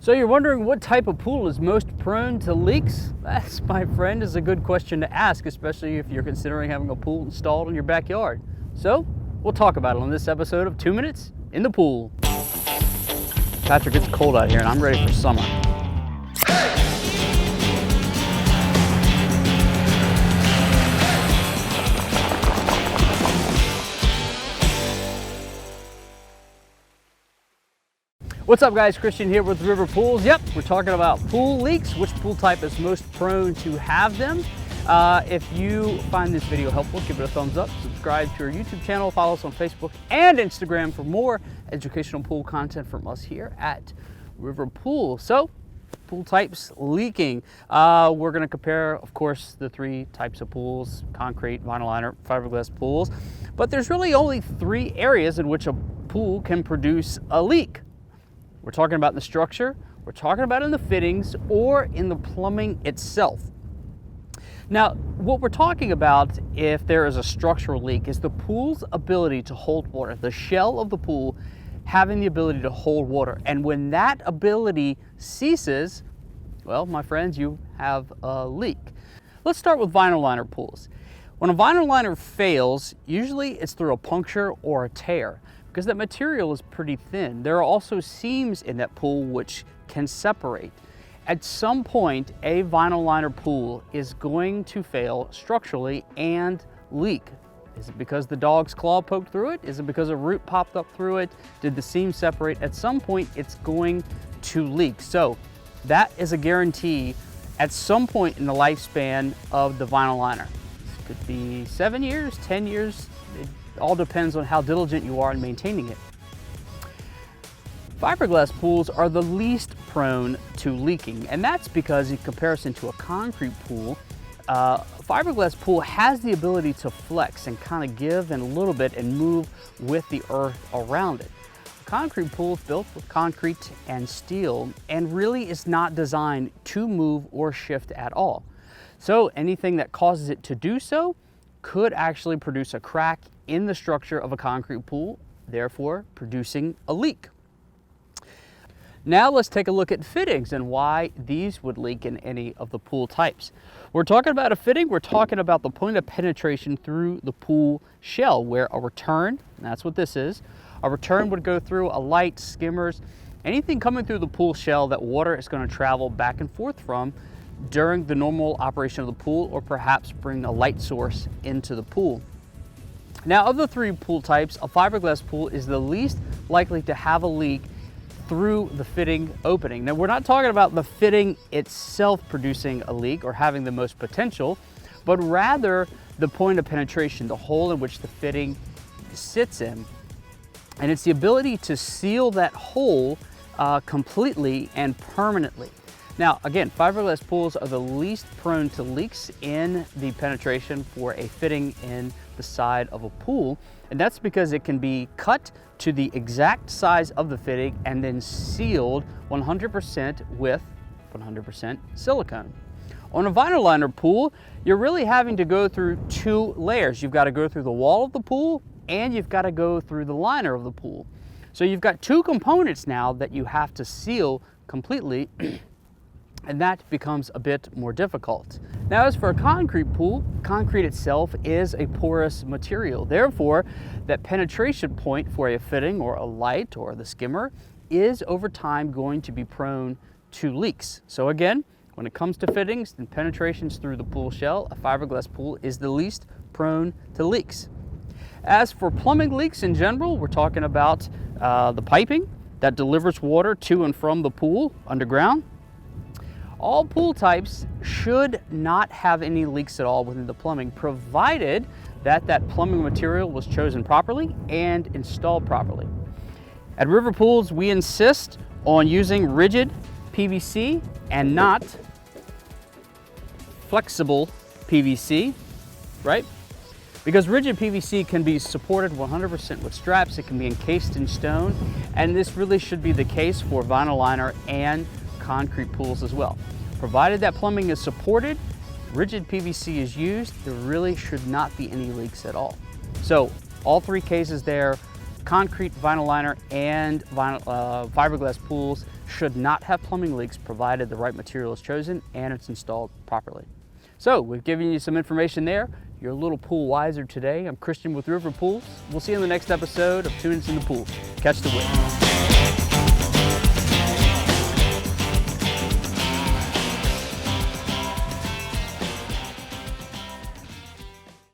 So you're wondering what type of pool is most prone to leaks? That's, my friend, is a good question to ask, especially if you're considering having a pool installed in your backyard. So we'll talk about it on this episode of 2 Minutes in the Pool. Patrick, it's cold out here and I'm ready for summer. What's up guys, Christian here with River Pools. Yep, we're talking about pool leaks, which pool type is most prone to have them. If you find this video helpful, give it a thumbs up, subscribe to our YouTube channel, follow us on Facebook and Instagram for more educational pool content from us here at River Pool. So, pool types leaking. We're gonna compare, of course, the three types of pools: concrete, vinyl liner, fiberglass pools. But there's really only three areas in which a pool can produce a leak. We're talking about in the structure, we're talking about in the fittings, or in the plumbing itself. Now, what we're talking about if there is a structural leak is the pool's ability to hold water, the shell of the pool having the ability to hold water. And when that ability ceases, well, my friends, you have a leak. Let's start with vinyl liner pools. When a vinyl liner fails, usually it's through a puncture or a tear, because that material is pretty thin. There are also seams in that pool which can separate. At some point, a vinyl liner pool is going to fail structurally and leak. Is it because the dog's claw poked through it? Is it because a root popped up through it? Did the seam separate? At some point, it's going to leak. So that is a guarantee at some point in the lifespan of the vinyl liner. This could be 7 years, 10 years. It all depends on how diligent you are in maintaining it. Fiberglass pools are the least prone to leaking, and that's because in comparison to a concrete pool, a fiberglass pool has the ability to flex and kind of give in a little bit and move with the earth around it. A concrete pool is built with concrete and steel and really is not designed to move or shift at all. So anything that causes it to do so could actually produce a crack in the structure of a concrete pool, therefore producing a leak. Now let's take a look at fittings and why these would leak in any of the pool types. We're talking about a fitting, we're talking about the point of penetration through the pool shell, where a return, and that's what this is, a return would go through, a light, skimmers, anything coming through the pool shell that water is going to travel back and forth from during the normal operation of the pool, or perhaps bring a light source into the pool. Now, of the three pool types, a fiberglass pool is the least likely to have a leak through the fitting opening. Now, we're not talking about the fitting itself producing a leak or having the most potential, but rather the point of penetration, the hole in which the fitting sits in. And it's the ability to seal that hole completely and permanently. Now, again, fiberglass pools are the least prone to leaks in the penetration for a fitting in the side of a pool, and that's because it can be cut to the exact size of the fitting and then sealed 100% with 100% silicone. On a vinyl liner pool, you're really having to go through two layers. You've got to go through the wall of the pool and you've got to go through the liner of the pool. So you've got two components now that you have to seal completely and that becomes a bit more difficult. Now, as for a concrete pool, concrete itself is a porous material. Therefore, that penetration point for a fitting or a light or the skimmer is over time going to be prone to leaks. So again, when it comes to fittings and penetrations through the pool shell, a fiberglass pool is the least prone to leaks. As for plumbing leaks in general, we're talking about the piping that delivers water to and from the pool underground. All pool types should not have any leaks at all within the plumbing, provided that that plumbing material was chosen properly and installed properly. At River Pools, we insist on using rigid PVC and not flexible PVC, right? Because rigid PVC can be supported 100% with straps, it can be encased in stone, and this really should be the case for vinyl liner and concrete pools as well. Provided that plumbing is supported, rigid PVC is used, there really should not be any leaks at all. So all three cases there, concrete, vinyl liner, and fiberglass pools should not have plumbing leaks provided the right material is chosen and it's installed properly. So we've given you some information there. You're a little pool wiser today. I'm Christian with River Pools. We'll see you in the next episode of Tunes in the Pool. Catch the wind.